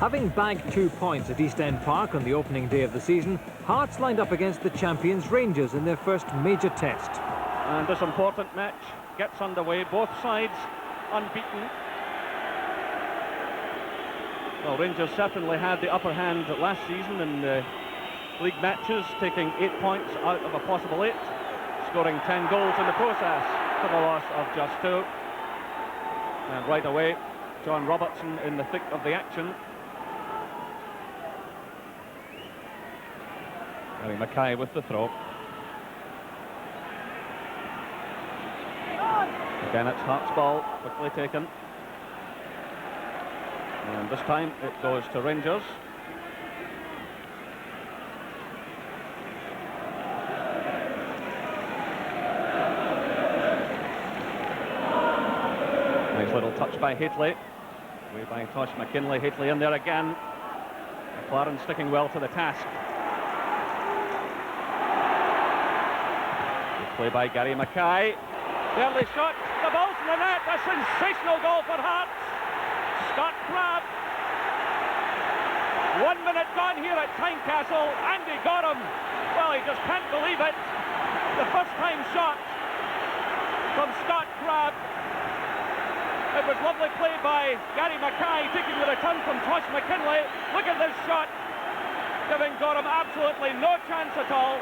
Having bagged 2 points at East End Park on the opening day of the season, Hearts lined up against the champions Rangers in their first major test. And this important match gets underway, both sides unbeaten. Well, Rangers certainly had the upper hand last season in league matches, taking 8 points out of a possible 8, scoring 10 goals in the process for the loss of just 2. And right away, John Robertson in the thick of the action. Gary Mackay with the throw. Again, it's Hearts' ball, quickly taken. And this time it goes to Rangers. Nice little touch by Haitley. Way by Tosh McKinlay. Haitley in there again. McLaren sticking well to the task. Play by Gary Mackay. The early shot, the ball's in the net. A sensational goal for Hearts. Scott Crabb. 1 minute gone here at Tynecastle. Andy got him. Well, he just can't believe it. The first time shot from Scott Crabb. It was lovely play by Gary Mackay, taking the return from Tosh McKinlay. Look at this shot, giving Gorham absolutely no chance at all.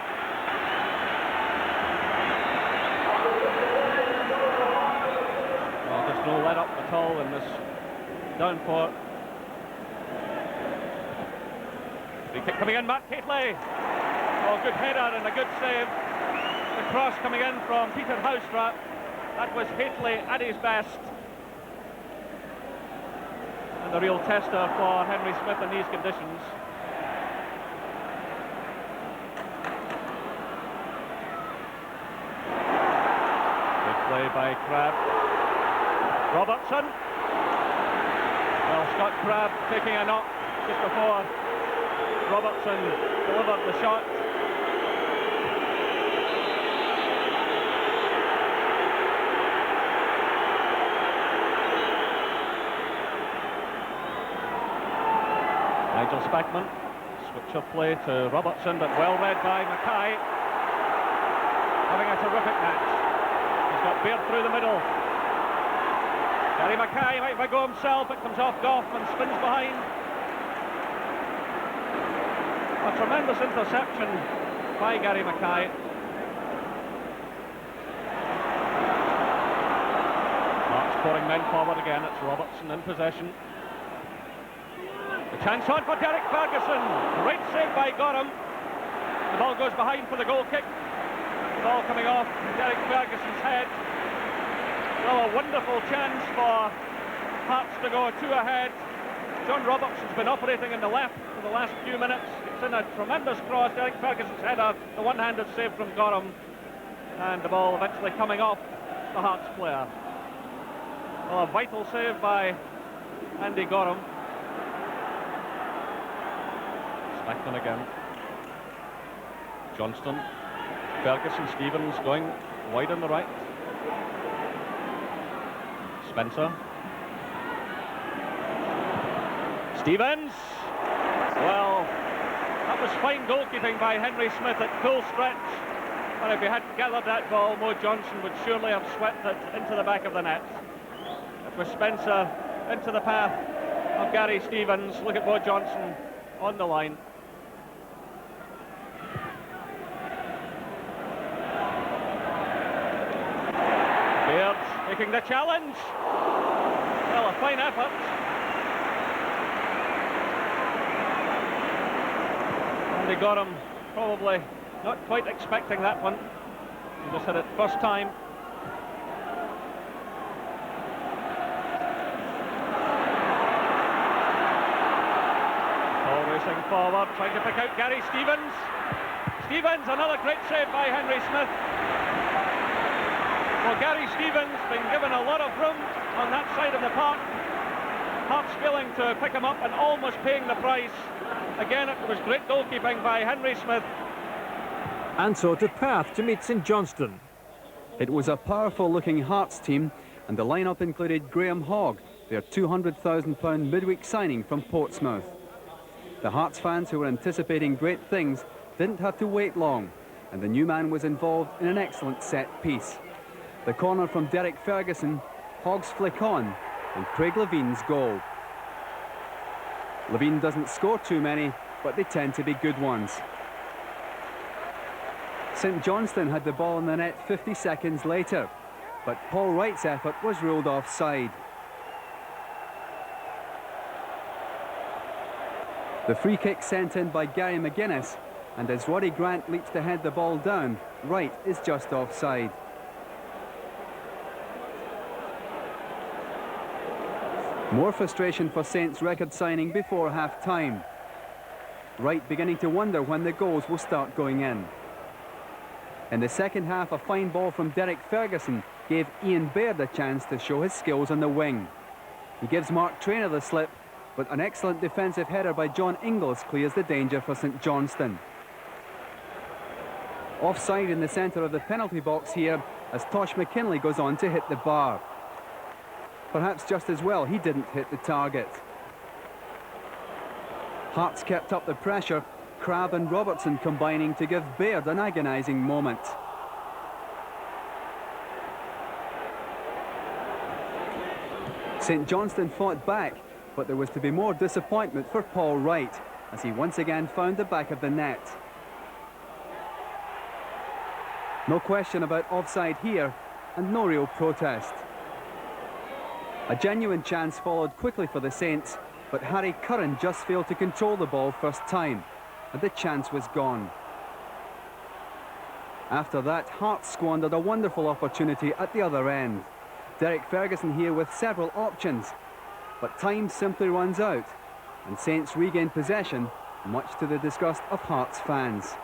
Well, there's no let up at all in this downpour. Free kick coming in, Matt Haitley. Oh, good header and a good save. The cross coming in from Peter Houstra. That was Haitley at his best. And the real tester for Henry Smith in these conditions. Good play by Crabb. Robertson. Well, Scott Crabb taking a knock just before Robertson delivered the shot. Nigel Spackman, switch of play to Robertson, but well read by Mackay. Having a terrific match. He's got Baird through the middle. Gary Mackay might go himself, it comes off Goff and spins behind. A tremendous interception by Gary Mackay. Hearts pouring men forward again, it's Robertson in possession. The chance on for Derek Ferguson. Great save by Gorham. The ball goes behind for the goal kick. The ball coming off Derek Ferguson's head. Well, a wonderful chance for Hearts to go 2 ahead. John Robertson's been operating in the left for the last few minutes. It's in a tremendous cross. Derek Ferguson's header, the one-handed save from Gorham. And the ball eventually coming off the Hearts player. Well, a vital save by Andy Gorham. Spackman again. Johnston. Ferguson, Stevens going wide on the right. Spencer. Stevens. Well, that was fine goalkeeping by Henry Smith at full stretch. And if he hadn't gathered that ball, Mo Johnson would surely have swept it into the back of the net. It was Spencer into the path of Gary Stevens. Look at Mo Johnson on the line. Baird taking the challenge. Well, a fine effort. And they got him, probably not quite expecting that one. He just hit it first time. Ball racing forward, trying to pick out Gary Stevens. Stevens, another great save by Henry Smith. Well, Gary Stevens been given a lot of room on that side of the park. Hearts failing to pick him up and almost paying the price. Again, it was great goalkeeping by Henry Smith. And so to Perth to meet St Johnstone. It was a powerful looking Hearts team, and the lineup included Graham Hogg, their £200,000 midweek signing from Portsmouth. The Hearts fans who were anticipating great things didn't have to wait long, and the new man was involved in an excellent set piece. The corner from Derek Ferguson, Hogg's flick on, and Craig Levine's goal. Levine doesn't score too many, but they tend to be good ones. St Johnstone had the ball in the net 50 seconds later, but Paul Wright's effort was ruled offside. The free kick sent in by Gary McGuinness, and as Roddy Grant leaps to head the ball down, Wright is just offside. More frustration for Saints' record signing before half-time. Wright beginning to wonder when the goals will start going in. In the second half, a fine ball from Derek Ferguson gave Ian Baird a chance to show his skills on the wing. He gives Mark Traynor the slip, but an excellent defensive header by John Inglis clears the danger for St Johnstone. Offside in the centre of the penalty box here as Tosh McKinlay goes on to hit the bar. Perhaps just as well he didn't hit the target. Hearts kept up the pressure, Crabb and Robertson combining to give Baird an agonising moment. St Johnstone fought back, but there was to be more disappointment for Paul Wright as he once again found the back of the net. No question about offside here, and no real protest. A genuine chance followed quickly for the Saints, but Harry Curran just failed to control the ball first time, and the chance was gone. After that, Hearts squandered a wonderful opportunity at the other end. Derek Ferguson here with several options, but time simply runs out, and Saints regain possession, much to the disgust of Hearts fans.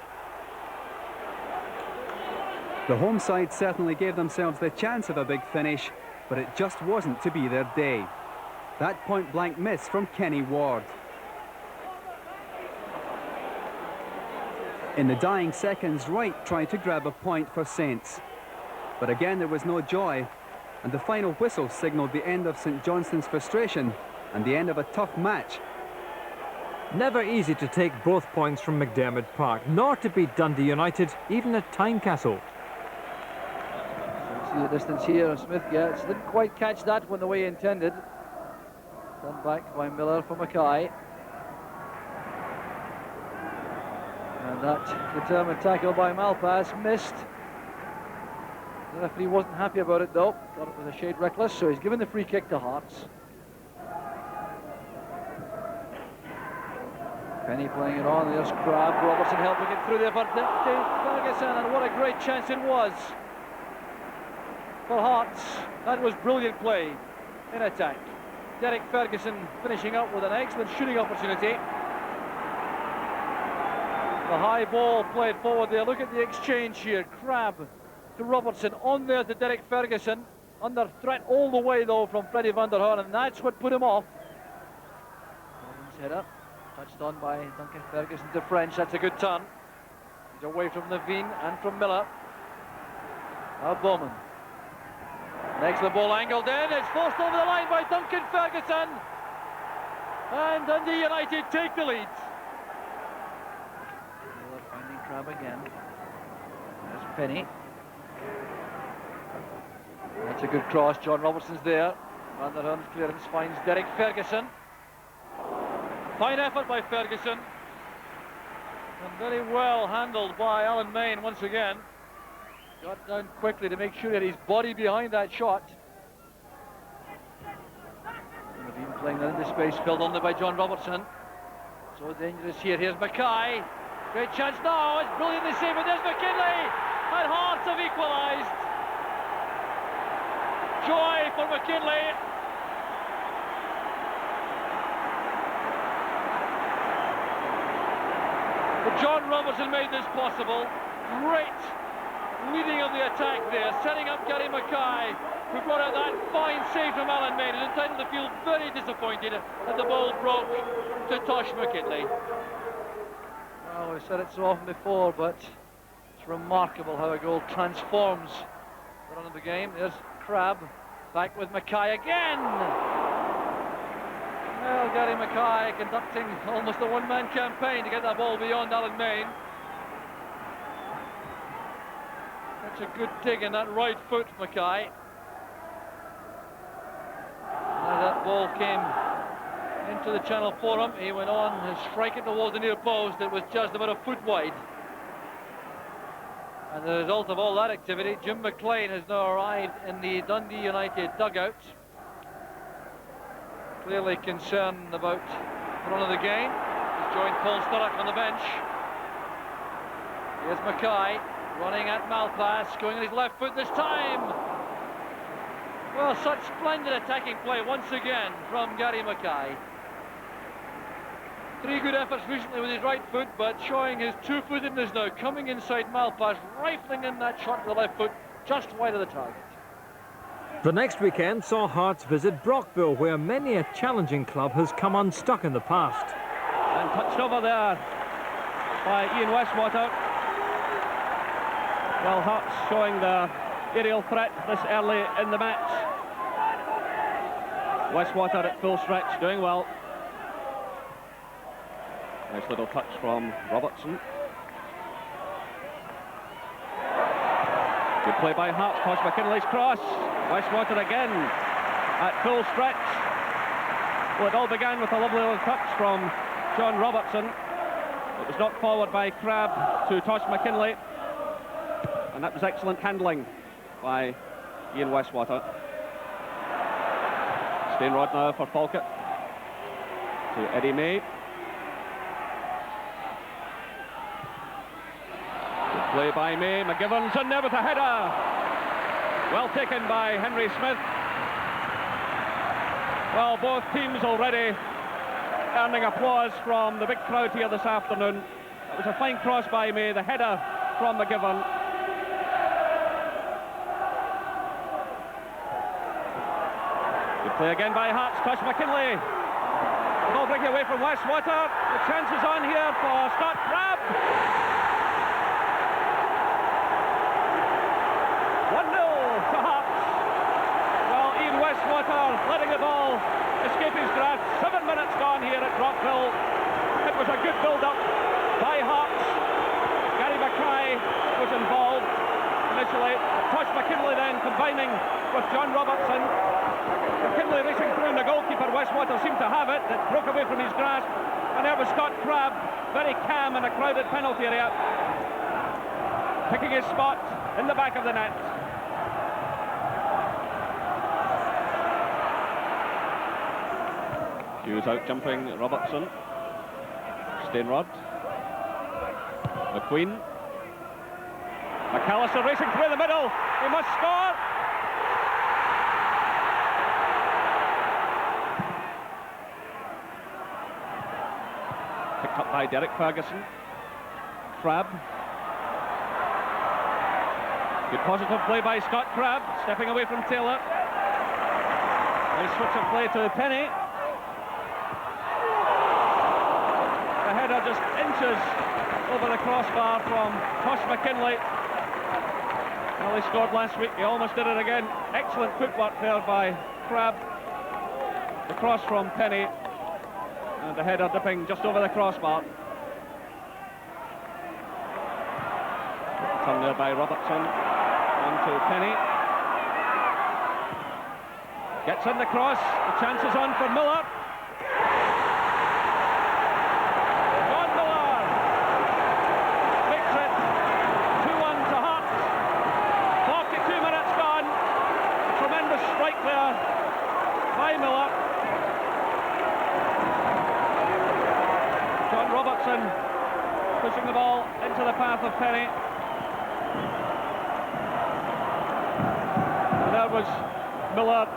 The home side certainly gave themselves the chance of a big finish, but it just wasn't to be their day. That point-blank miss from Kenny Ward. In the dying seconds, Wright tried to grab a point for Saints. But again, there was no joy, and the final whistle signalled the end of St Johnstone's frustration and the end of a tough match. Never easy to take both points from McDiarmid Park, nor to beat Dundee United, even at Tynecastle. See the distance here, Smith gets, didn't quite catch that one the way he intended. Done back by Miller for Mackay. And that determined tackle by Malpass missed. The referee wasn't happy about it though, thought it was a shade reckless, so he's given the free kick to Hearts. Penny playing it on, there's Crabb, Robertson helping it through there for Ferguson, and what a great chance it was for Hearts. That was brilliant play in attack. Derek Ferguson finishing up with an excellent shooting opportunity. The high ball played forward there. Look at the exchange here. Crabb to Robertson, on there to Derek Ferguson. Under threat all the way though from Freddie van der Horn, and that's what put him off. Header touched on by Duncan Ferguson to French. That's a good turn. He's away from Levine and from Miller. Now Bowman. Next the ball angled in. It's forced over the line by Duncan Ferguson. And Dundee United take the lead. Miller finding Crabb again. There's Penny. That's a good cross. John Robertson's there. Van der Horn's clearance finds Derek Ferguson. Fine effort by Ferguson. And very well handled by Alan Main once again. Got down quickly to make sure that his body behind that shot. Levine playing that into space, filled only by John Robertson. So dangerous here. Here's Mackay. Great chance now. It's brilliantly saved. But there's McKinlay. And Hearts have equalised. Joy for McKinlay. But John Robertson made this possible. Great leading of the attack there, setting up Gary Mackay, who brought out that fine save from Alan Main. He's entitled to feel very disappointed that the ball broke to Tosh McKinlay. Well, we've said it so often before, but it's remarkable how a goal transforms the run of the game. There's Crabb, back with Mackay again. Gary Mackay conducting almost a one-man campaign to get that ball beyond Alan Main. Such a good dig in that right foot, Mackay. As that ball came into the channel for him, he went on to strike it towards the near post. It was just about a foot wide. And the result of all that activity, Jim McLean has now arrived in the Dundee United dugout. Clearly concerned about the run of the game. He's joined Paul Sturrock on the bench. Here's Mackay running at Malpass, going on his left foot this time. Well, such splendid attacking play once again from Gary Mackay. 3 good efforts recently with his right foot, but showing his two-footedness now, coming inside Malpass, rifling in that shot with the left foot, just wide of the target. The next weekend saw Hearts visit Brockville, where many a challenging club has come unstuck in the past. And touched over there by Ian Westwater. Well, Hearts showing the aerial threat this early in the match. Westwater at full stretch, doing well. Nice little touch from Robertson. Good play by Hearts. Tosh McKinley's cross. Westwater again at full stretch. Well, it all began with a lovely little touch from John Robertson. It was knocked forward by Crabb to Tosh McKinley, and that was excellent handling by Ian Westwater. Stainrod now for Falkirk to Eddie May. Good play by May. McGivern's in there with a header. Well taken by Henry Smith. Well, both teams already earning applause from the big crowd here this afternoon. It was a fine cross by May, the header from McGivern. Good play again by Hearts. Tosh McKinley. Ball breaking away from Westwater. The chances on here for Scott Crabb. 1-0 to Hearts. Well, Ian Westwater letting the ball escape his grasp. 7 minutes gone here at Brockville. It was a good build-up by Hearts. Gary Mackay was involved initially. Tosh McKinley then combining with John Robertson. McKinley racing through, and the goalkeeper Westwater seemed to have it. It broke away from his grasp, and there was Scott Crabb, very calm in a crowded penalty area, picking his spot in the back of the net. Hughes out jumping Robertson. Stainrod. McQueen. McAllister racing through the middle. He must score. Picked up by Derek Ferguson. Crabb. Good positive play by Scott Crabb, stepping away from Taylor. Nice switch of play to Penny. The header just inches over the crossbar from Tosh McKinley. Well, he scored last week, he almost did it again. Excellent footwork there by Crabb. The cross from Penny, and the header dipping just over the crossbar. Turn there by Robertson. On to Penny. Gets in the cross. The chance is on for Miller. John Miller makes it 2-1 to Hearts. 42 minutes gone. A tremendous strike there by Miller. John Robertson pushing the ball into the path of Penny. There was Miller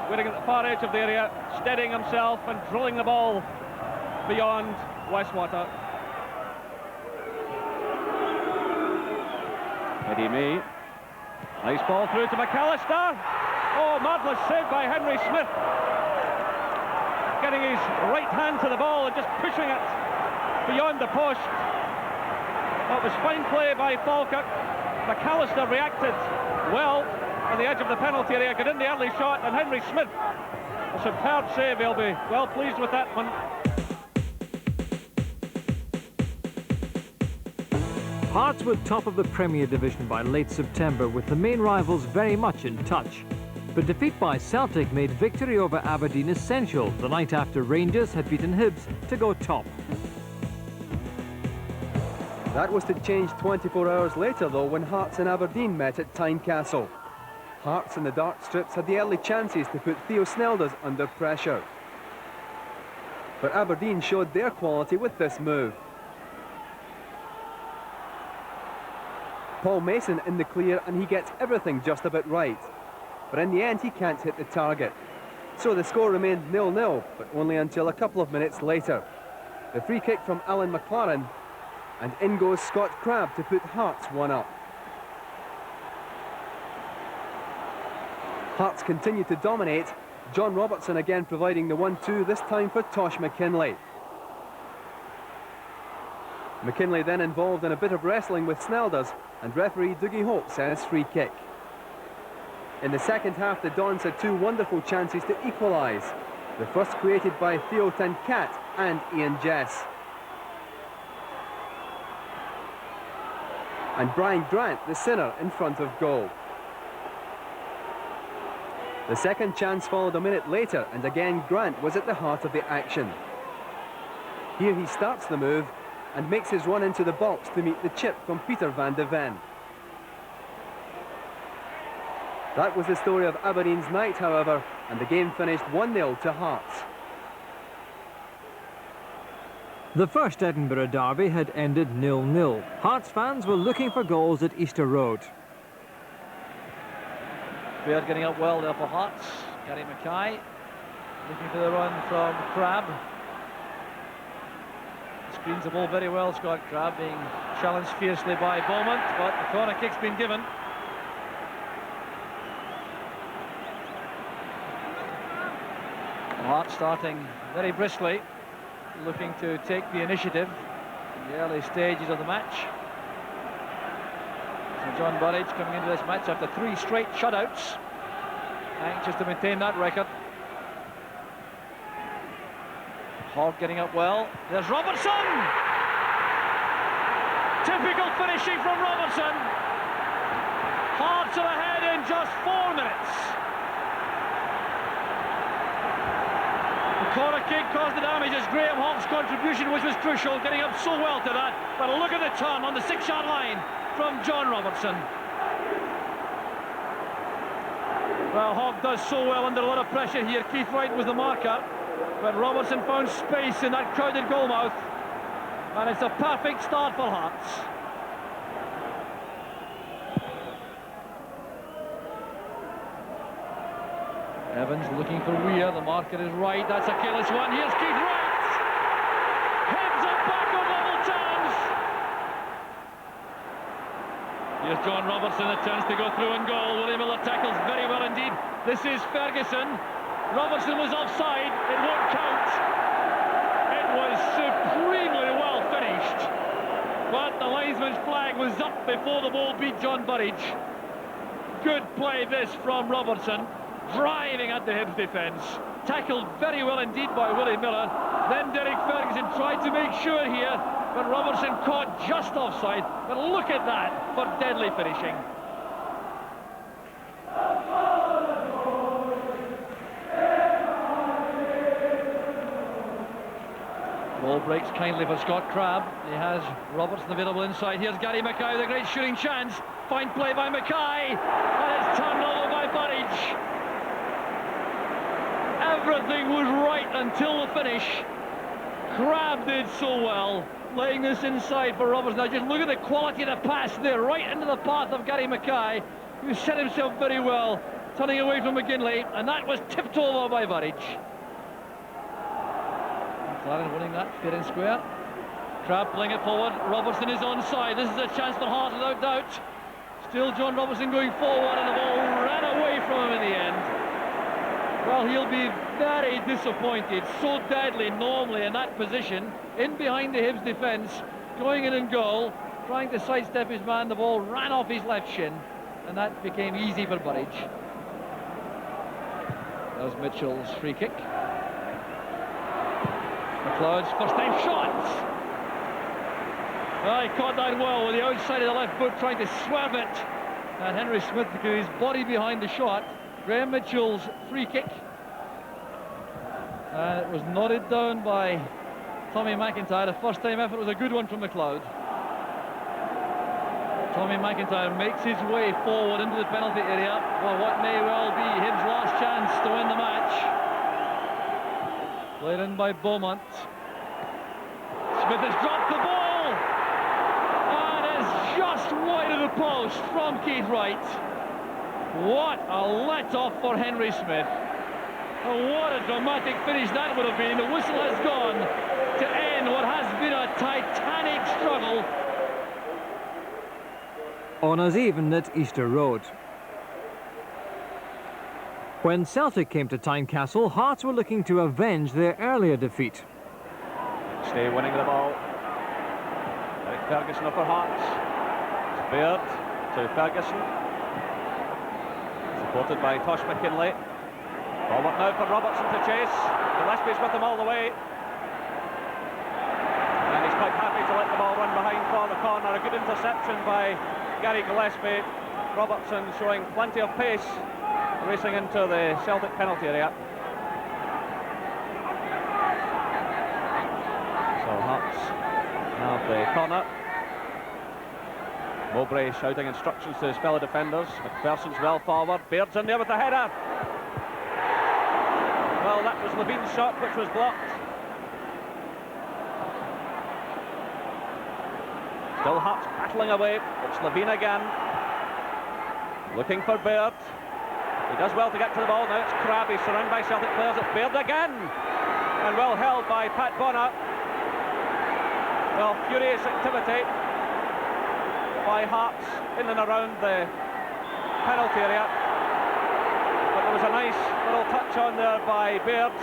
waiting at the far edge of the area, steadying himself and drilling the ball beyond Westwater. Eddie May. Nice ball through to McAllister. Oh, marvellous save by Henry Smith. Getting his right hand to the ball and just pushing it beyond the post. That was fine play by Falkirk. McAllister reacted well on the edge of the penalty area, got in the early shot, and Henry Smith A superb save. He'll be well pleased with that one. Hearts were top of the Premier Division by late September, with the main rivals very much in touch. But defeat by Celtic made victory over Aberdeen essential the night after Rangers had beaten Hibs to go top. That was to change 24 hours later, though, when Hearts and Aberdeen met at Tynecastle. Hearts in the dark strips had the early chances to put Theo Snelders under pressure. But Aberdeen showed their quality with this move. Paul Mason in the clear, and he gets everything just about right. But in the end, he can't hit the target. So the score remained 0-0, but only until a couple of minutes later. The free kick from Alan McLaren, and in goes Scott Crabb to put Hearts 1-up. Hearts continue to dominate. John Robertson again providing the 1-2, this time for Tosh McKinlay. McKinlay then involved in a bit of wrestling with Snelders, and referee Dougie Hope says free kick. In the second half, the Dons had two wonderful chances to equalise. The first created by Theo Tynecastle and Ian Jess. And Brian Grant, the sinner, in front of goal. The second chance followed a minute later, and again Grant was at the heart of the action. Here he starts the move and makes his run into the box to meet the chip from Peter van de Ven. That was the story of Aberdeen's night, however, and the game finished 1-0 to Hearts. The first Edinburgh derby had ended 0-0. Hearts fans were looking for goals at Easter Road. Baird getting up well there for Hearts. Gary Mackay looking for the run from Crabb. Screens the ball very well, Scott Crabb being challenged fiercely by Beaumont, but the corner kick's been given. Hearts starting very briskly, looking to take the initiative in the early stages of the match. So John Burridge coming into this match after 3 straight shutouts, anxious to maintain that record. Hogg getting up well. There's Robertson! Typical finishing from Robertson. Hearts are ahead in just 4 minutes. The corner kick caused the damage as Graham Hogg's contribution, which was crucial, getting up so well to that. But look at the turn on the 6-yard line from John Robertson. Well, Hogg does so well under a lot of pressure here. Keith Wright was the marker, but Robertson found space in that crowded goalmouth, and it's a perfect start for Hearts. Evans looking for Weir, the marker is right, that's a careless one. Here's Keith Wright, heads up back on level terms. Here's John Robertson, a chance to go through and goal. Willie Miller tackles very well indeed. This is Ferguson. Robertson was offside, it won't count. It was supremely well finished, but the linesman's flag was up before the ball beat John Burridge. Good play this from Robertson, driving at the Hibs defence. Tackled very well indeed by Willie Miller. Then Derek Ferguson tried to make sure here, but Robertson caught just offside. But look at that for deadly finishing. Ball breaks kindly for Scott Crabb. He has Robertson available inside. Here's Gary Mackay with a great shooting chance. Fine play by Mackay, and it's turned over by Burridge. Everything was right until the finish. Crabb did so well, laying this inside for Robertson. Now just look at the quality of the pass there, right into the path of Gary Mackay, who set himself very well, turning away from McGinley, and that was tipped over by Burridge. McLaren winning that fair and square. Crabb playing it forward. Robertson is onside. This is a chance for Hearts without doubt. Still John Robertson going forward, and the ball ran away from him in the end. Well, he'll be very disappointed. So deadly normally in that position, in behind the Hibs defence, going in goal, trying to sidestep his man. The ball ran off his left shin, and that became easy for Burridge. There's Mitchell's free kick. McLeod's first time shot. Oh, he caught that well with the outside of the left foot, trying to swerve it. And Henry Smith got his body behind the shot. Graham Mitchell's free kick. And it was nodded down by Tommy McIntyre. The first time effort was a good one from McLeod. Tommy McIntyre makes his way forward into the penalty area for what may well be his last chance to win the match. Played in by Beaumont. Smith has dropped the ball and is just wide of the post from Keith Wright. What a let-off for Henry Smith. And what a dramatic finish that would have been. The whistle has gone to end what has been a titanic struggle. Honours even at Easter Road. When Celtic came to Tynecastle, Hearts were looking to avenge their earlier defeat. Stay winning the ball. Derek Ferguson up for Hearts. Baird to Ferguson. Supported by Tosh McKinlay. Forward now for Robertson to chase. Gillespie's with him all the way. And he's quite happy to let the ball run behind for the corner. A good interception by Gary Gillespie. Robertson showing plenty of pace, racing into the Celtic penalty area. So Hearts have the corner. Mowbray shouting instructions to his fellow defenders. McPherson's well forward. Baird's in there with the header. Well, that was Levine's shot, which was blocked. Still Hearts battling away. It's Levine again. Looking for Baird. He does well to get to the ball. Now it's Crabbe surrounded by Celtic players. It's Baird again. And well held by Pat Bonner. Well, furious activity by Hearts in and around the penalty area. But there was a nice little touch on there by Baird.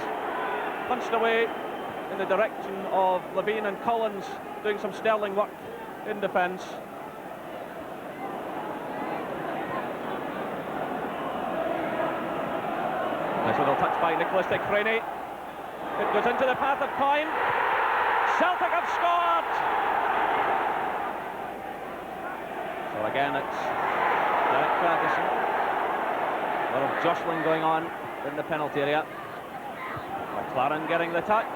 Punched away in the direction of Levine, and Collins doing some sterling work in defence. Nice little touch by Nicholas de Craney. It goes into the path of Coyne. Celtic have scored! So again it's Derek Ferguson. A lot of jostling going on in the penalty area. McLaren getting the touch.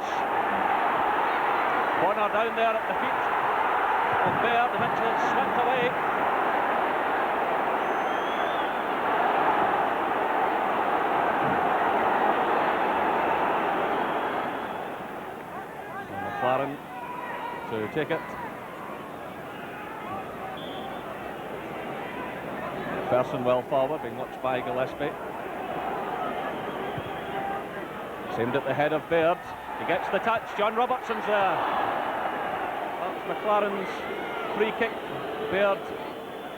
Bonner down there at the feet of Baird. Eventually it's swept away. McLaren to take it. Person well forward, being watched by Gillespie. Aimed at the head of Baird. He gets the touch. John Robertson's there. That's McLaren's free kick. Baird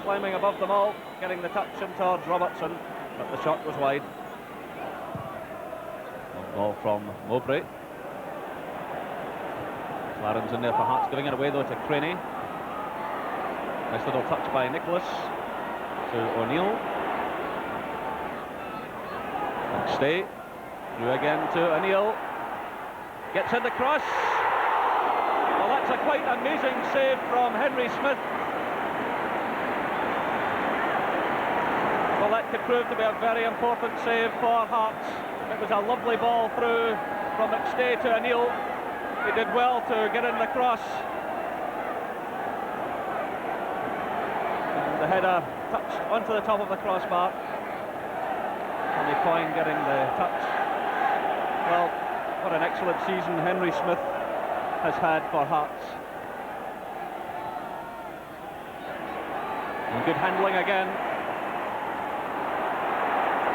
climbing above them all, getting the touch in towards Robertson, but the shot was wide. Ball from Mowbray. McLaren's in there for Hearts, giving it away though to Craney. Nice little touch by Nicholas to O'Neill. Stay. Through again to O'Neill. Gets in the cross. Well, that's a quite amazing save from Henry Smith. Well, that could prove to be a very important save for Hearts. It was a lovely ball through from McStay to O'Neill. He did well to get in the cross. And the header touched onto the top of the crossbar. Tommy Coyne getting the touch. Well, what an excellent season Henry Smith has had for Hearts. And good handling again.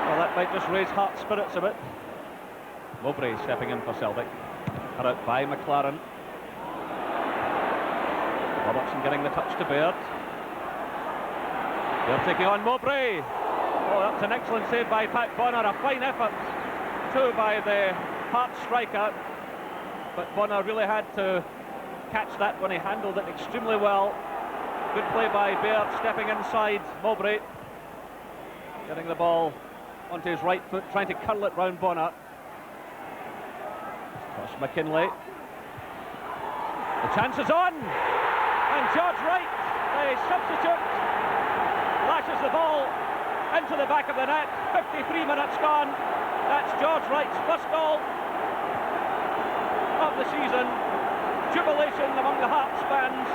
Well, that might just raise Hearts' spirits a bit. Mowbray stepping in for Celtic. Cut out by McLaren. Robertson getting the touch to Baird. They're taking on Mowbray. Oh, that's an excellent save by Pat Bonner. A fine effort too by the Hearts striker, but Bonner really had to catch that when he handled it extremely well. Good play by Baird, stepping inside Mowbray, getting the ball onto his right foot, trying to curl it round Bonner. Cross McKinlay. The chance is on, and George Wright, the substitute, lashes the ball into the back of the net. 53 minutes gone. That's George Wright's first goal of the season. Jubilation among the Hearts fans.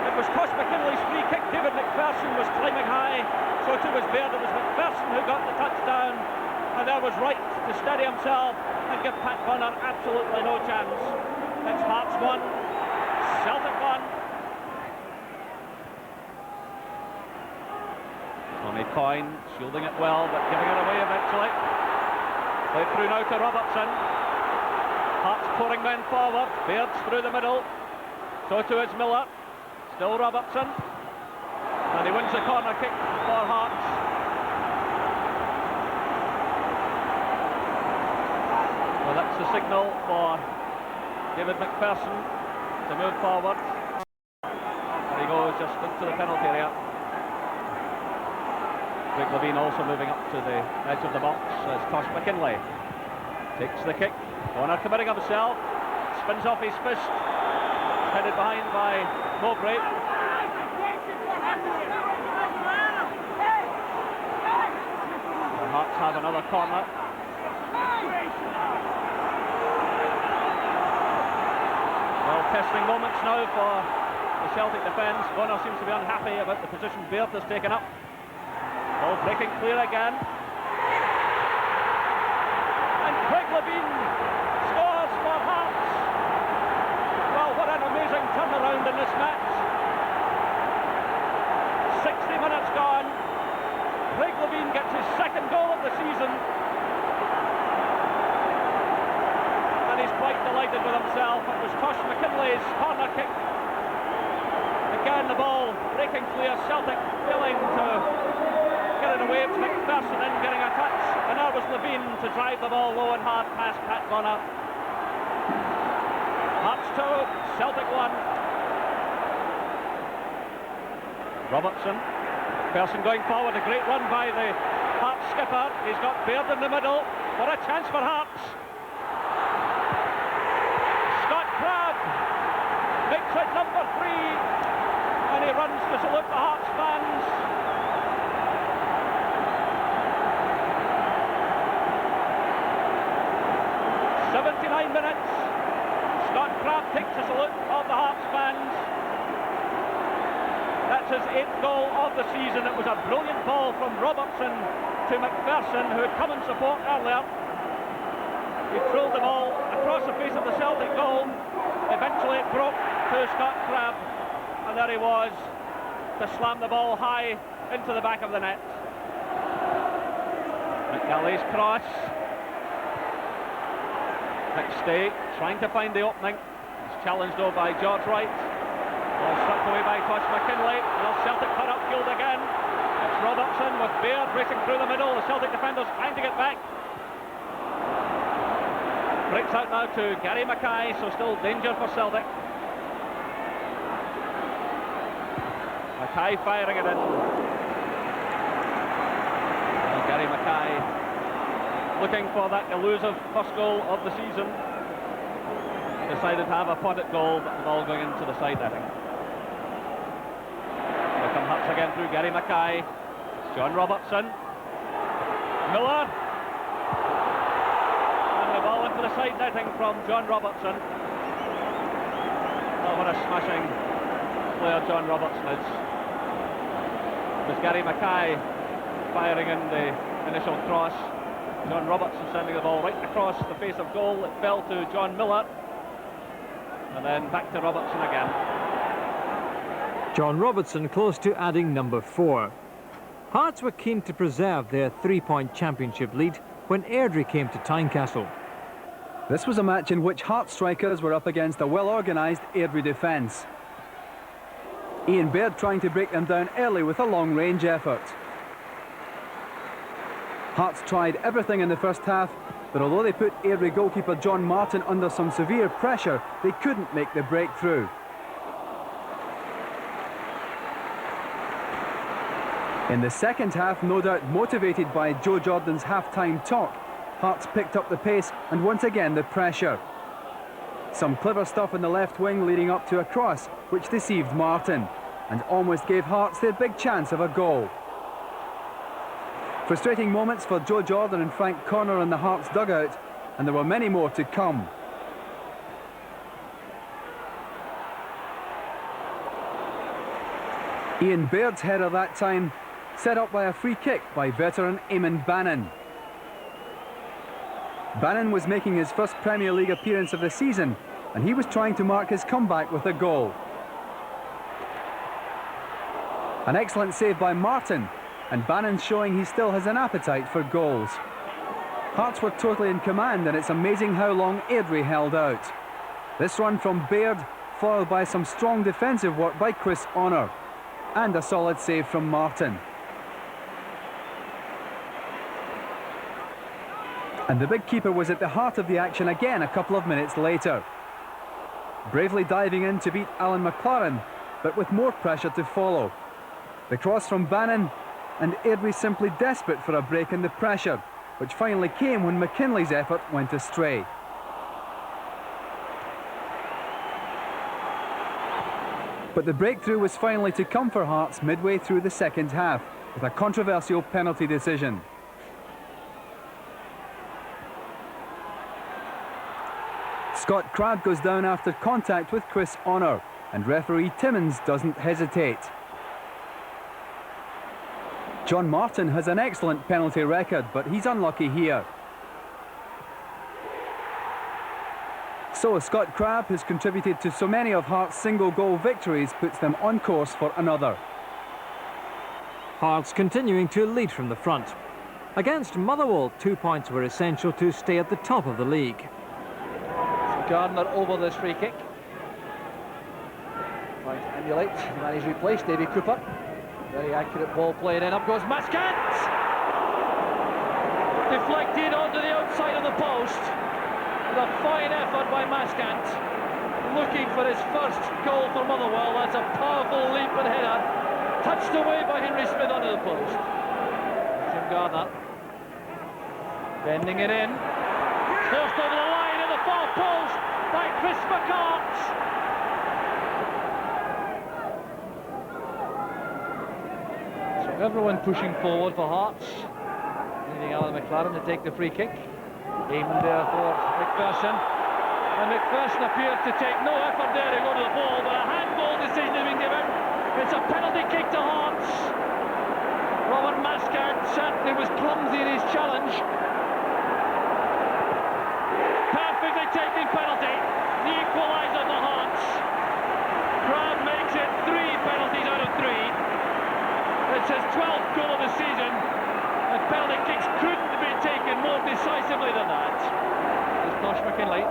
It was Tosh McKinley's free kick. David McPherson was climbing high, so too was Baird. It was McPherson who got the touchdown, and there was Wright to steady himself and give Pat Bonner absolutely no chance. It's Hearts 1, Celtic 1. Tommy Coyne shielding it well, but giving it away eventually. Played through now to Robertson. Hearts pouring men forward. Baird's through the middle. So too is Miller. Still Robertson. And he wins the corner kick for Hearts. Well, that's the signal for David McPherson to move forward. There he goes, just into the penalty area. Craig Levein also moving up to the edge of the box as Tosh McKinlay takes the kick. Bonner committing himself, spins off his fist, headed behind by Mowbray. The Hearts have another corner. Well, testing moments now for the Celtic defence. Bonner seems to be unhappy about the position Baird has taken up. Ball breaking clear again. And Craig Levein scores for Hearts. Well, what an amazing turnaround in this match. 60 minutes gone. Craig Levein gets his second goal of the season. And he's quite delighted with himself. It was Tosh McKinley's corner kick. Again, the ball breaking clear. Celtic failing to get it away. It's McPherson in getting a touch, and now was Levein to drive the ball low and hard past Pat Bonner. Hearts 2, Celtic 1. Robertson, McPherson going forward, a great run by the Hearts skipper. He's got Baird in the middle. What a chance for Hearts. Scott Crabb makes it number 3, and he runs to salute the Hearts fans. 79 minutes. Scott Crabb takes a salute of the Hearts fans. That's his 8th goal of the season. It was a brilliant ball from Robertson to McPherson, who had come in support earlier. He drilled the ball across the face of the Celtic goal. Eventually it broke to Scott Crabb, and there he was to slam the ball high into the back of the net. McNally's cross. McStay trying to find the opening. He's challenged though by George Wright. Ball swept away by Tosh McKinlay. Well, Celtic cut upfield again. It's Robertson with Baird racing through the middle. The Celtic defenders trying to get back. Breaks out now to Gary Mackay, so still danger for Celtic. Mackay firing it in. Well, Gary Mackay looking for that elusive first goal of the season. Decided to have a pot at goal, but the ball going into the side netting. Here come Hearts again through Gary Mackay. It's John Robertson. Miller. And the ball into the side netting from John Robertson. Oh, what a smashing player John Robertson is. It was Gary Mackay firing in the initial cross. John Robertson sending the ball right across the face of goal. It fell to John Miller, and then back to Robertson again. John Robertson close to adding number 4. Hearts were keen to preserve their 3-point championship lead when Airdrie came to Tynecastle. This was a match in which Hearts strikers were up against a well-organised Airdrie defence. Ian Baird trying to break them down early with a long-range effort. Hearts tried everything in the first half, but although they put Airdrie goalkeeper John Martin under some severe pressure, they couldn't make the breakthrough. In the second half, no doubt motivated by Joe Jordan's half-time talk, Hearts picked up the pace and once again the pressure. Some clever stuff in the left wing leading up to a cross, which deceived Martin and almost gave Hearts their big chance of a goal. Frustrating moments for Joe Jordan and Frank Connor in the Hearts dugout, and there were many more to come. Ian Baird's header that time, set up by a free kick by veteran Eamon Bannon. Bannon was making his first Premier League appearance of the season, and he was trying to mark his comeback with a goal. An excellent save by Martin, and Bannon showing he still has an appetite for goals. Hearts were totally in command, and it's amazing how long AIRDRIE held out. This run from Baird, foiled by some strong defensive work by Chris Honor, and a solid save from Martin. And the big keeper was at the heart of the action again a couple of minutes later. Bravely diving in to beat Alan McLaren, but with more pressure to follow. The cross from Bannon, and AIRDRIE simply desperate for a break in the pressure, which finally came when McKinley's effort went astray. But the breakthrough was finally to come for Hearts midway through the second half, with a controversial penalty decision. Scott Crabb goes down after contact with Chris Honor, and referee Timmins doesn't hesitate. John Martin has an excellent penalty record, but he's unlucky here. So Scott Crabb, who's contributed to so many of Hearts' single-goal victories, puts them on course for another. Hearts continuing to lead from the front. Against Motherwell, 2 points were essential to stay at the top of the league. Gardner over this free kick. Trying to emulate the man he's replaced, Davy Cooper. Very accurate ball played in. Up goes Maskant! Deflected onto the outside of the post. With a fine effort by Maskant. Looking for his first goal for Motherwell. That's a powerful leap and header. Touched away by Henry Smith onto the post. Jim Gardner. Bending it in. Forced over the line at the far post by Chris McCart. So everyone pushing forward for Hearts. Leaving Alan McLaren to take the free kick. Aimed there for McPherson. And McPherson appeared to take no effort there to go to the ball, but a handball decision has been given. It's a penalty kick to Hearts. Robert Maskant certainly was clumsy in his challenge. Perfectly taken penalty, the equaliser for Hearts. Crabb makes it 3 penalties out of 3. It's his 12th goal of the season, and penalty kicks couldn't be taken more decisively than that. There's Tosh McKinley.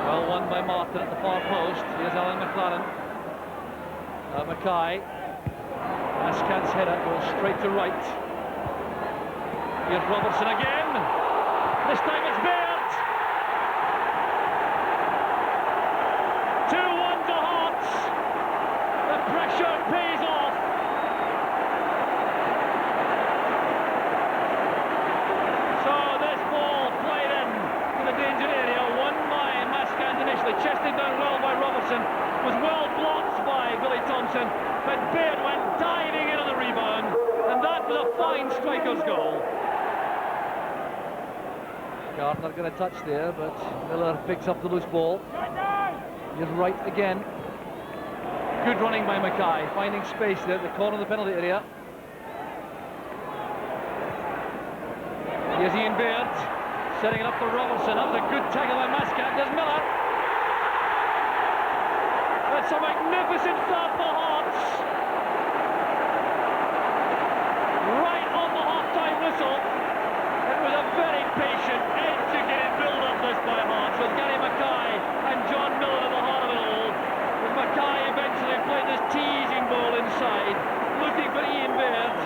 Well won by Martin at the far post. Here's Alan McLaren. Mackay. Maskant's header goes straight to right. Here's Robertson again. This time it's Baird. 2-1 to Hearts. The pressure pays off. So this ball played in to the danger area. Won by Maskant initially. Chested down well by Robertson. Was well blocked by Billy Thompson. But Baird went diving into the rebound. And that was a fine striker's goal. Gardner got a touch there, but Miller picks up the loose ball. He's right again. Good running by Mackay, finding space there at the corner of the penalty area. Here's Ian Baird, setting it up for Robertson. That was a good tackle by Maskant. There's Miller. That's a magnificent start for Hearts. Right on the half-time whistle. It was a very patient, educated build-up this by Hearts, with Gary Mackay and John Miller at the heart of it all. With Mackay eventually played this teasing ball inside, looking for Ian Baird,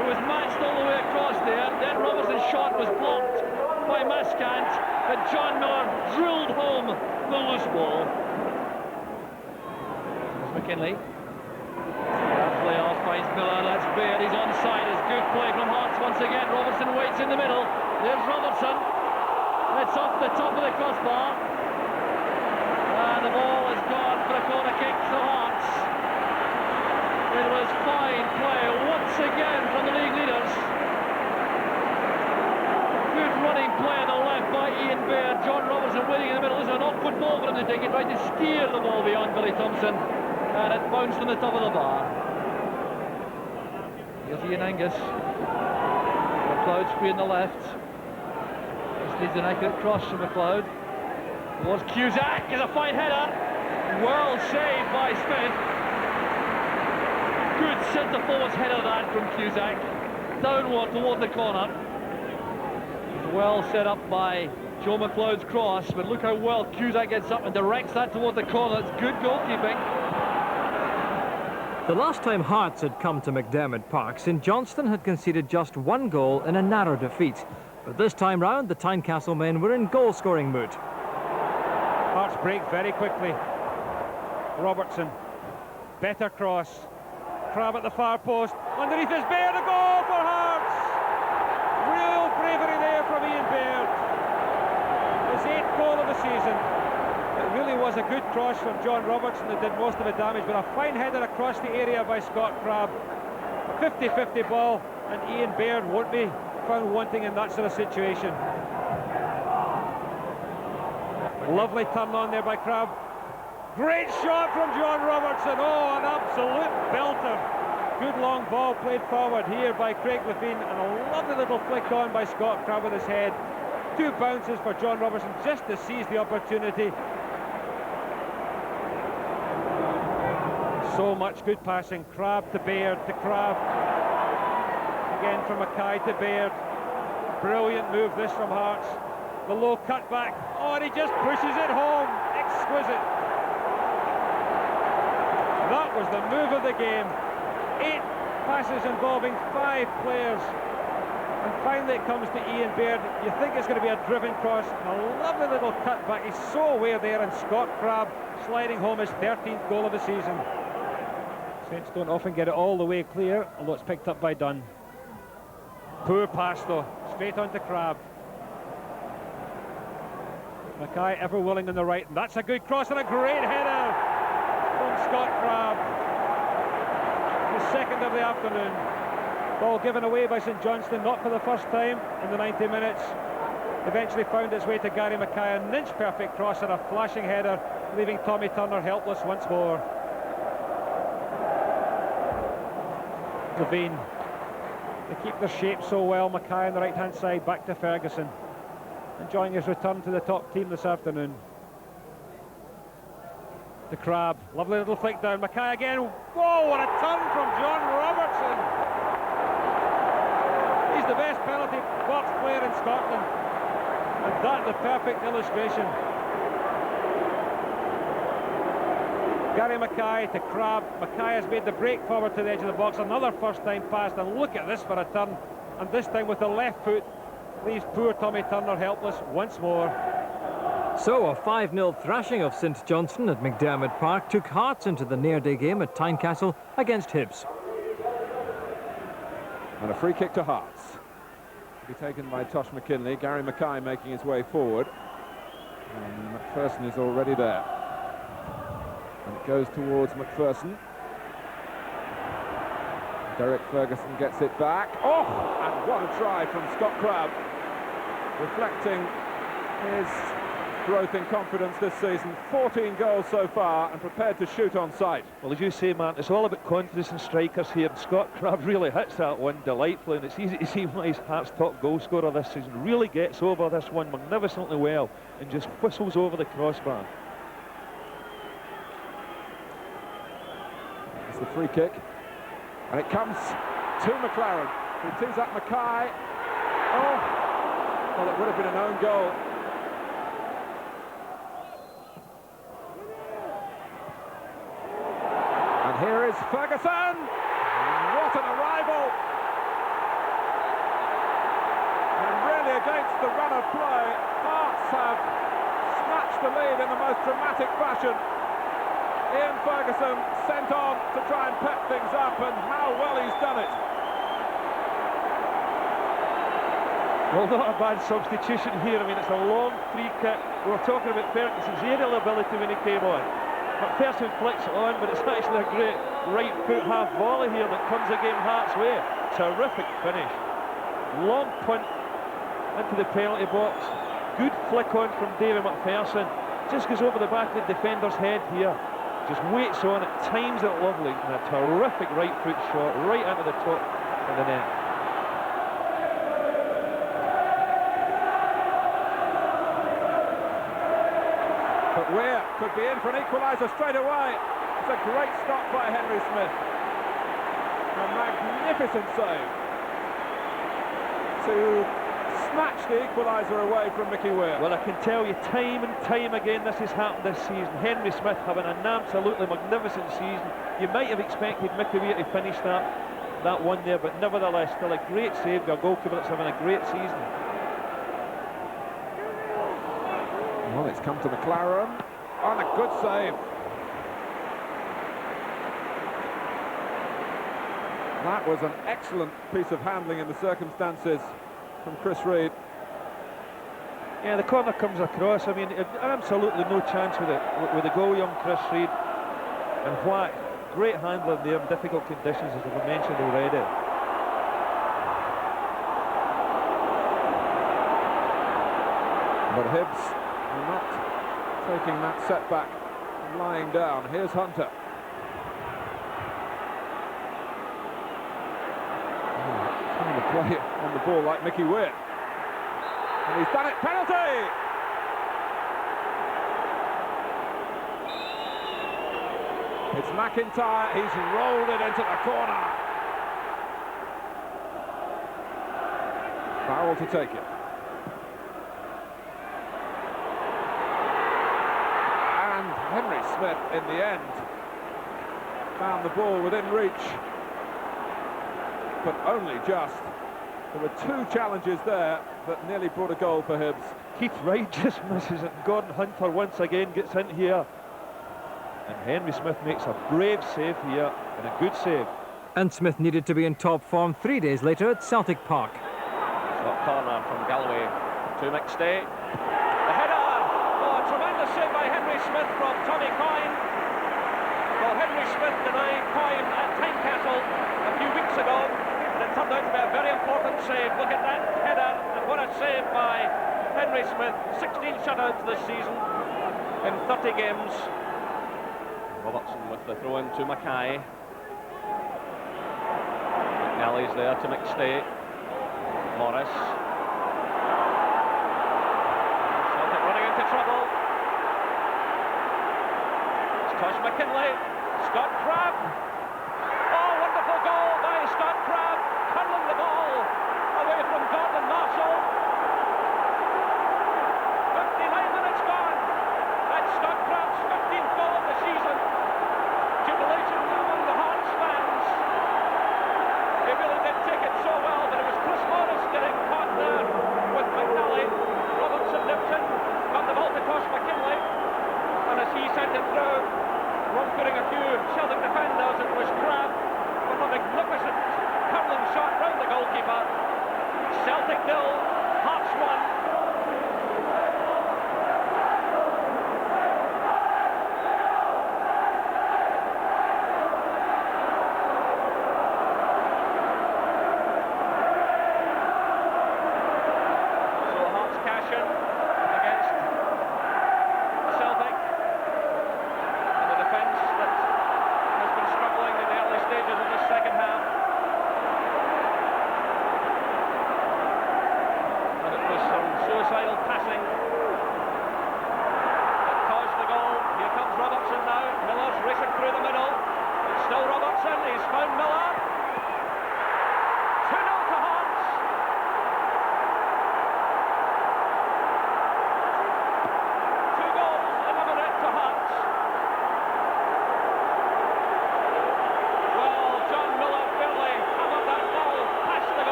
who was matched all the way across there. Then Robertson's shot was blocked by Maskant, but John Miller drilled home the loose ball. There's McKinley. Play off finds Miller, that's Baird, he's onside, it's good play from Hearts once again. Robertson waits in the middle, there's Robertson, it's off the top of the crossbar, and the ball is gone for a corner kick to Hearts. It was fine play once again from the league leaders. Good running play on the left by Ian Baird. John Robertson waiting in the middle. This is an awkward ball for him to take. He tried to steer the ball beyond Billy Thompson, and it bounced on the top of the bar. Here's Ian Angus. McLeod free on the left. This needs an accurate cross from McLeod. Towards Cusack is a fine header. Well saved by Smith. Good centre-forward's header that from Cusack. Downward toward the corner. Well set up by Joe McLeod's cross, but look how well Cusack gets up and directs that toward the corner. It's good goalkeeping. The last time Hearts had come to McDermott Park, St Johnstone had conceded just one goal in a narrow defeat. But this time round, the Tynecastle men were in goal-scoring mood. Hearts break very quickly. Robertson, better cross. Crab at the far post. Underneath is Baird, a goal for Hearts. Real bravery there from Ian Baird. His 8th goal of the season. It really was a good cross from John Robertson that did most of the damage, but a fine header across the area by Scott Crabbe. A 50-50 ball, and Ian Baird won't be found wanting in that sort of situation. Lovely turn on there by Crabbe. Great shot from John Robertson. Oh, an absolute belter. Good long ball played forward here by Craig Levine, and a lovely little flick on by Scott Crabbe with his head. 2 bounces for John Robertson just to seize the opportunity. So much good passing. Crabbe to Baird to Crabbe. Again from Mackay to Baird. Brilliant move this from Hearts. The low cut back. Oh, and he just pushes it home. Exquisite. That was the move of the game. 8 passes involving 5 players. And finally it comes to Ian Baird. You think it's going to be a driven cross. A lovely little cut back. He's so aware there, and Scott Crabbe sliding home his 13th goal of the season. Saints don't often get it all the way clear, although it's picked up by Dunn. Poor pass though, straight onto Crabbe. Mackay ever willing on the right, and that's a good cross and a great header from Scott Crabbe. The second of the afternoon. Ball given away by St Johnstone, not for the first time in the 90 minutes. Eventually found its way to Gary Mackay, an inch-perfect cross and a flashing header, leaving Tommy Turner helpless once more. Levine, they keep their shape so well. Mackay on the right-hand side, back to Ferguson, enjoying his return to the top team this afternoon. To Crabbe, lovely little flick down. Mackay again. Whoa, what a turn from John Robertson! He's the best penalty box player in Scotland, and that's the perfect illustration. Gary Mackay to Crabbe. Mackay has made the break forward to the edge of the box. Another first-time pass, and look at this for a turn. And this time with the left foot, leaves poor Tommy Turner helpless once more. So a 5-0 thrashing of St Johnstone at McDermott Park took Hearts into the near-day game at Tynecastle against Hibs. And a free kick to Hearts. To be taken by Tosh McKinley. Gary Mackay making his way forward. And McPherson is already there. And it goes towards McPherson. Derek Ferguson gets it back. Oh, and what a try from Scott Crabbe, reflecting his growth in confidence this season. 14 goals so far, and prepared to shoot on sight. Well, as you say, Martin, it's all about confidence in strikers here, and Scott Crabbe really hits that one delightfully, and it's easy to see why he's Hearts' top goal scorer this season. Really gets over this one magnificently well and just whistles over the crossbar. It's the free kick, and it comes to McLaren, who tees up Mackay. Oh, well, it would have been an own goal. And here is Ferguson. What an arrival! And really against the run of play, Hearts have snatched the lead in the most dramatic fashion. Ian Ferguson sent on to try and pep things up, and how well he's done it. Well, not a bad substitution here. I mean, it's a long free kick. We were talking about Ferguson's aerial ability when he came on. McPherson flicks it on, but it's actually a great right foot half volley here that comes again Hearts' way. Terrific finish. Long punt into the penalty box. Good flick on from David McPherson. Just goes over the back of the defender's head here. Just waits on it, times it lovely, and a terrific right foot shot right into the top of the net. But Weir could be in for an equaliser straight away. It's a great stop by Henry Smith. A magnificent save to snatch the equaliser away from Mickey Weir. Well, I can tell you time and time again this has happened this season. Henry Smith having an absolutely magnificent season. You might have expected Mickey Weir to finish that one there, but nevertheless still a great save by a goalkeeper that's having a great season. Well, it's come to McLaren on a good save. That was an excellent piece of handling in the circumstances from Chris Reid. Yeah, the corner comes across. I mean, absolutely no chance with the goal, young Chris Reid. And whack, great handling there in difficult conditions, as we mentioned already. But Hibs are not taking that setback and lying down. Here's Hunter. Trying to play on the ball like Mickey Weir. And he's done it. Penalty! It's McIntyre. He's rolled it into the corner. Foul to take it. Henry Smith, in the end, found the ball within reach, but only just. There were two challenges there that nearly brought a goal for Hibs. Keith Wright just misses it. Gordon Hunter once again gets in here. And Henry Smith makes a brave save here, and a good save. And Smith needed to be in top form 3 days later at Celtic Park. Shot corner from Galloway to McStay. The header! Tremendous save by Henry Smith from Tommy Coyne. Well, Henry Smith denied Coyne at Tynecastle a few weeks ago, and it turned out to be a very important save. Look at that header, and what a save by Henry Smith. 16 shutouts this season in 30 games. Robertson with the throw in to Mackay. McNally's there to McStay. Morris. Celtic running into trouble. Tosh McKinlay, Scott Crabb. Oh, wonderful goal by Scott Crabb, curling the ball away from Gordon Marshall. 59 minutes gone. That's Scott Crabb's 15th goal of the season. Jubilation among the Hearts fans. He really did take it so well, but it was Chris Morris getting caught there with McNally. Robertson dipped in, got the ball to Tosh McKinlay, and as he sent it through, putting a few Celtic defenders, it was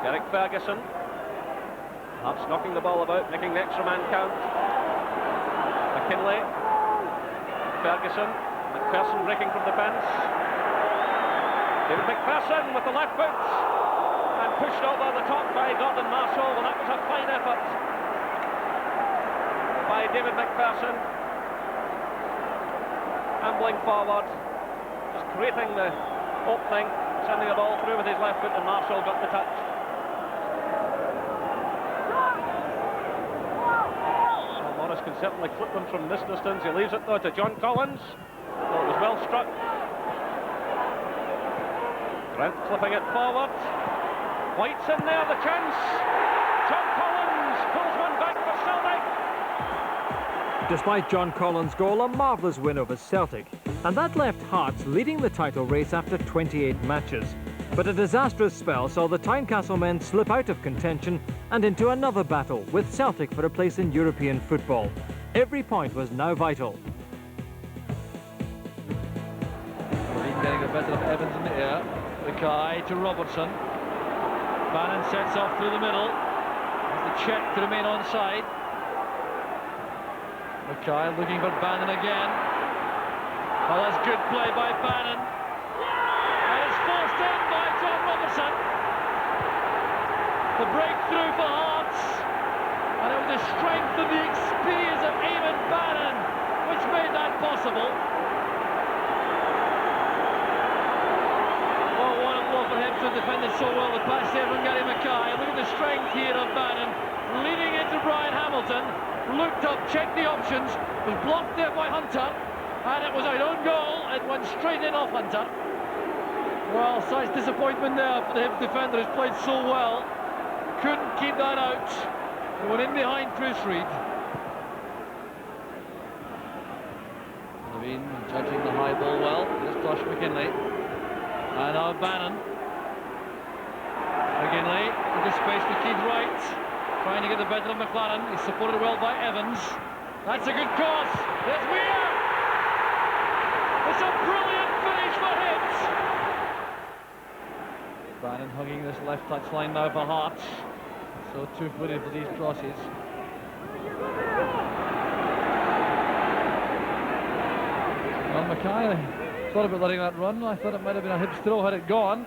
Derek Ferguson. Hearts knocking the ball about, making the extra man count. McKinlay. Ferguson. McPherson breaking from the bench. David McPherson with the left foot. And pushed over the top by Gordon Marshall. Well, that was a fine effort by David McPherson. Ambling forward. Just creating the opening. Sending the ball through with his left foot, and Marshall got the touch. Morris can certainly clip them from this distance. He leaves it though to John Collins. Oh, it was well struck. Grant clipping it forward. White's in there, the chance. John Collins pulls one back for Celtic. Despite John Collins' goal, a marvellous win over Celtic. And that left Hearts leading the title race after 28 matches. But a disastrous spell saw the Tynecastle men slip out of contention and into another battle with Celtic for a place in European football. Every point was now vital. Getting the better of Evans in the air. Mackay to Robertson. Bannon sets off through the middle. Has the check to remain onside. Mackay looking for Bannon again. Oh, that's good play by Bannon. And it's forced in by John Robertson. The breakthrough for Hearts. And it was the strength and the experience of Eamon Bannon which made that possible. Oh, what a blow for him to defend it so well. The pass there from Gary Mackay. Look at the strength here of Bannon. Leading into Brian Hamilton. Looked up, checked the options. Was blocked there by Hunter. And it was an own goal. It went straight in off Hunter. Well, such disappointment there for the Hibs defender who's played so well. Couldn't keep that out. He went in behind Chris Reid. Levine judging the high ball well. Here's Josh McKinlay. And now Bannon. McKinlay into space for Keith Wright. Trying to get the better of McLaren. He's supported well by Evans. That's a good cross. There's Weir. It's a brilliant finish for Hibs. Bannon hugging this left touchline now for Hearts. So too footed for these crosses. Well, Mackay thought about letting that run. I thought it might have been a Hibs throw had it gone.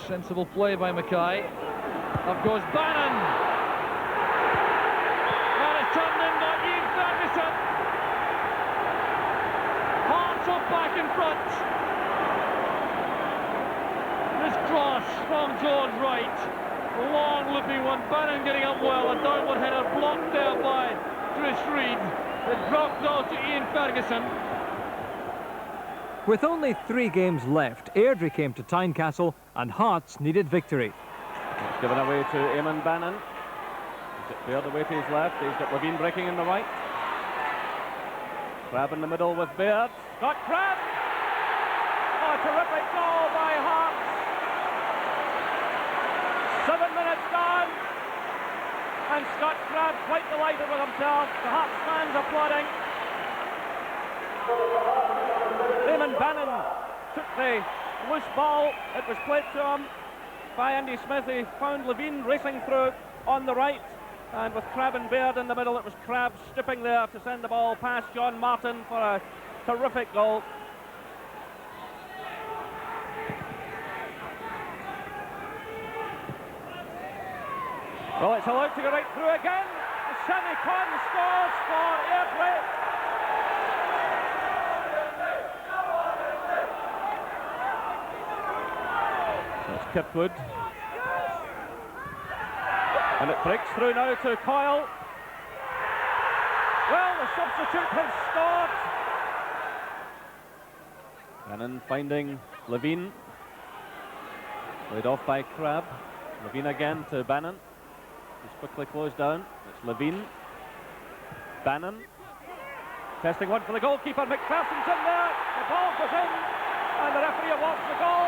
Sensible play by Mackay. Up goes Bannon. And it's turned in by Ian Ferguson. Hearts are back in front. This cross from George Wright. A long looping one. Bannon getting up well. A downward header blocked there by Chris Reid. It dropped out to Ian Ferguson. With only 3 games left, AIRDRIE came to Tynecastle and Hearts needed victory. It's given away to Eamon Bannon. He's got Baird away to his left. He's got Levine breaking in the right. Crab in the middle with Baird. Got Crab! Oh, a terrific goal by Hearts. 7 minutes gone. And Scott Crab quite delighted with himself. The Hearts fans applauding. Eamon Bannon took the loose ball. It was played to him by Andy Smith. He found Levine racing through on the right, and with Crab and Baird in the middle, it was Crab stripping there to send the ball past John Martin for a terrific goal. Well, it's allowed to go right through again. Sammy Conn scores for AIRDRIE. It's Kipwood. And it breaks through now to Coyle. Well, the substitute has scored. Bannon finding Levine. Played off by Crab. Levine again to Bannon. He's quickly closed down. It's Levine. Bannon. Testing one for the goalkeeper. McPherson's in there. The ball goes in. And the referee awards the goal.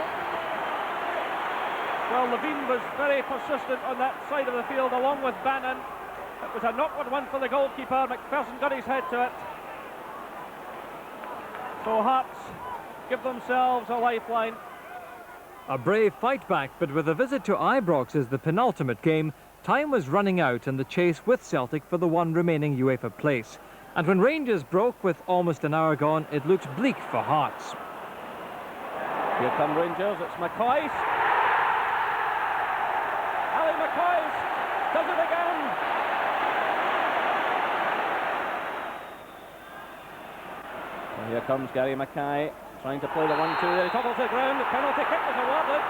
Well, Levine was very persistent on that side of the field along with Bannon. It was an awkward one for the goalkeeper. McPherson got his head to it. So Hearts give themselves a lifeline. A brave fight back, but with a visit to Ibrox as the penultimate game, time was running out in the chase with Celtic for the one remaining UEFA place. And when Rangers broke with almost an hour gone, it looked bleak for Hearts. Here come Rangers, it's McCoist. Ali McCoist does it again. And here comes Gary Mackay, trying to play the 1-2 there. He topples the ground, the penalty kick was awarded.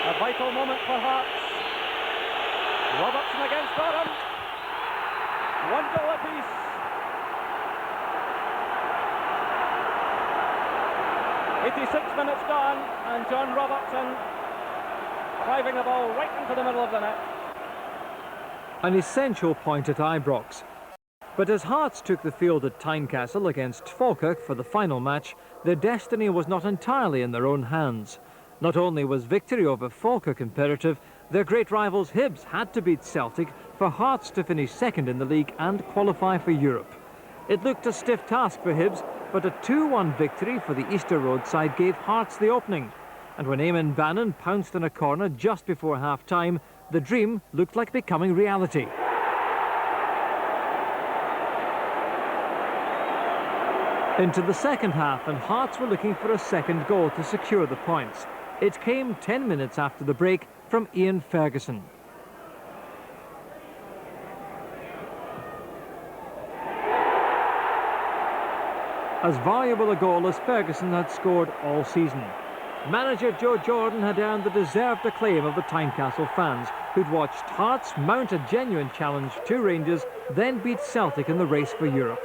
A vital moment for Hearts. Robertson against Gorham. 1 goal apiece. .86 minutes gone, and John Robertson driving the ball right into the middle of the net. An essential point at Ibrox. But as Hearts took the field at Tynecastle against FALKIRK for the final match, their destiny was not entirely in their own hands. Not only was victory over FALKIRK imperative, their great rivals Hibs had to beat Celtic for Hearts to finish second in the league and qualify for Europe. It looked a stiff task for Hibs, but a 2-1 victory for the Easter Road side gave Hearts the opening. And when Eamon Bannon pounced on a corner just before half-time, the dream looked like becoming reality. Into the second half, and Hearts were looking for a second goal to secure the points. It came 10 minutes after the break from Ian Ferguson. As valuable a goal as Ferguson had scored all season. Manager Joe Jordan had earned the deserved acclaim of the Tynecastle fans, who'd watched Hearts mount a genuine challenge to Rangers, then beat Celtic in the race for Europe.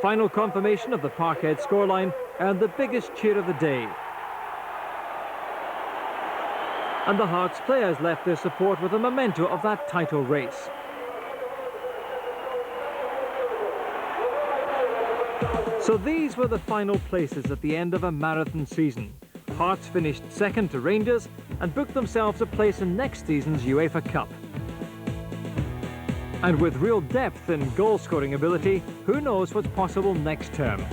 Final confirmation of the Parkhead scoreline earned the biggest cheer of the day. And the Hearts players left their support with a memento of that title race. So these were the final places at the end of a marathon season. Hearts finished second to Rangers and booked themselves a place in next season's UEFA Cup. And with real depth and goal-scoring ability, who knows what's possible next term?